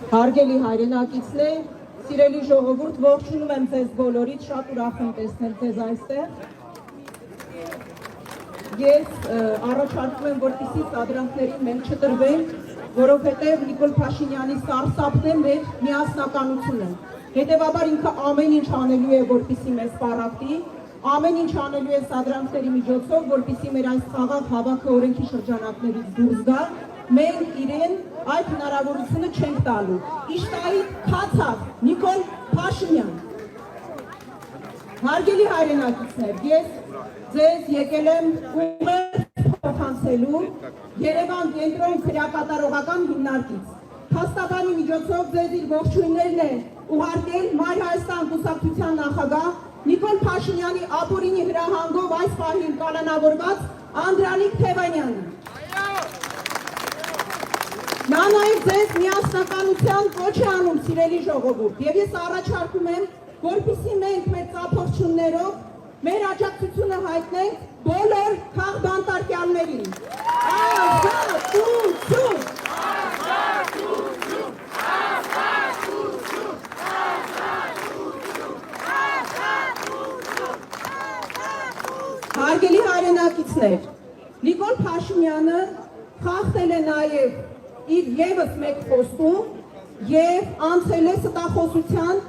Հարգելի հայրենակիցներ, սիրելի ժողովուրդ, ողջունում եմ ձեզ բոլորից, շատ ուրախ եմ տեսնել ձեզ այստեղ։ Ես առաջարկում եմ, որպեսզի սադրանքներին մենք չտրվենք, որովհետև Նիկոլ Փաշինյանի սարսափն է մեր միասնականությունը։ Հետևաբար ինքը ամեն ինչ անելու է, որպեսզի մեզ պարապի, ամեն ինչ անելու է սադրանքների միջոցով, որպեսզի մեր այս խաղաղ հավաքը օրենքի շրջանակներից դուրս գա, մենք իրեն այդ հնարավորությունը չենք տալու։ Իշտայի քացավ Նիկոլ Փաշինյան։ Հարգելի հայրենակիցներ, ես ձեզ եկել եմ ուղերձ փոխանցելու Երևան կենտրոն քրեակատարողական հիմնարկից։ Փաստաբանի միջոցով ձեզ իր ողջույններն է ուղարկել Մայր Հայաստան կուսակցության նախագահ Նիկոլ Փաշինյանի ապօրինի հրահանգով այս պահին կալանավորված Անդրանիկ Թևանյանը։ Նա նաև ձեզ միասնականության կոչ է անում, սիրելի ժողովուրդ, եւ ես առաջարկում եմ, որպեսզի մենք մեր ծափողջուններով մեր աջակցությունը հայտնենք բոլոր քաղբանտարկյալներին։ Ազատություն! Հարգելի հայրենակիցներ, Նիկոլ Փաշինյանը խախտել է նաև իր ևս մեկ խոստում և անցել է ստախոսության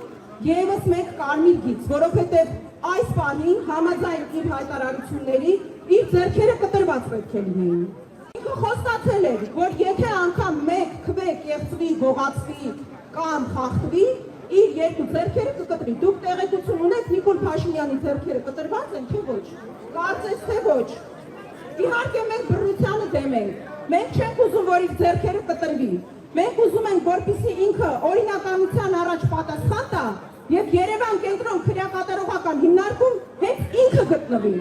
ևս մեկ կարմիր գիծ, որովհետև այս պահին համաձայն իր հայտարարությունների իր ձեռքերը կտրված պետք է լինեին։ Ինքը խոստացել էր, որ եթե անգամ մեկ քվեք եղծվի, գողացվի կամ խախտվի, իր երկու ձեռքերը կկտրի։ Դուք տեղեկություն ունեք Նիկոլ Փաշինյանի ձեռքերը կտրված են, թե ոչ։ Կարծես թե ոչ։ Իհարկե մենք բռնությանը դեմ ենք։ Մենք չենք ուզում, որ իր ձեռքերը կտրվի։ Մենք ուզում ենք, որպեսզի ինքը օրինականության առաջ պատասխան տա եւ Երևան կենտրոն քրեակատարողական հիմնարկում հենց ինքը գտնվի։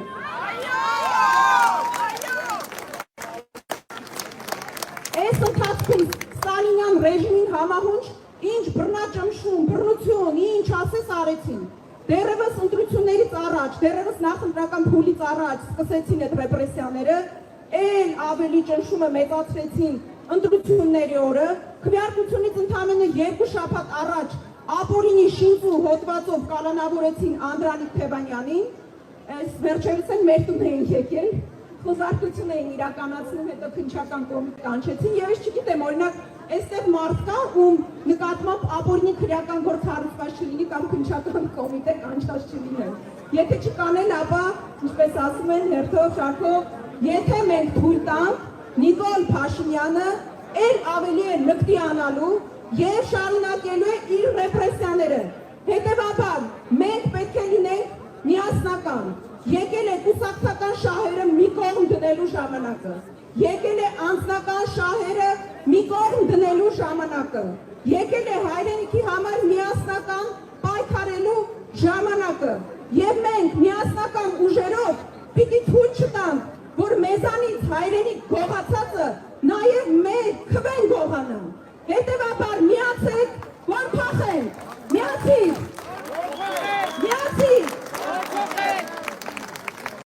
Այս ընթացքում Ստալինյան ռեժիմին համահունչ ինչ բռնաճնշում, բռնություն, ինչ ասես արեցին։ Դեռևս ընտրություններից առաջ, դեռևս նախընտրական փուլից առաջ սկսեցին այդ ռեպրեսիաները, էլ ավելի ճնշումը մեծացրեցին ընտրությունների օրը, քվեարկությունից ընդամենը 2 շաբաթ առաջ ապօրինի շինծու հոդվածով կալանավորեցին Անդրանիկ Թևանյանին, այս վերջերս են մեր տուն էին եկել, խոզարկություն էին իրականացնում, հետո քննչական կոմիտե կանչեցին եւ ես չգիտեմ, օրինակ, այստեղ մարդ կա, ում նկատմամբ ապօրինի քրեական գործ հարուցված չլինի կամ քննչական կոմիտե կանչած չլիներ։ Եթե չկանեն, ապա, ինչպես ասում են, հերթով, շարքով, եթե մենք թույլ տանք, Նիկոլ Փաշինյանը էլ ավելի է նկատի անալու եւ շարունակելու է իր ռեպրեսիաները։ Հետևաբար մենք պետք է լինենք միասնական։ Եկել է կուսակցական շահերը մի կողմ դնելու ժամանակը։ Եկել է անձնական շահերը մի կողմ դնելու ժամանակը։ Եկել է հայրենիքի համար միասնական պայքարելու ժամանակը։ Եվ մենք միասնական ուժերով պիտի թույլ չտանք, որ մեզանից հայրենիք գողացածը նաև մեր քվեն գողանա։ Հետևաբար միացեք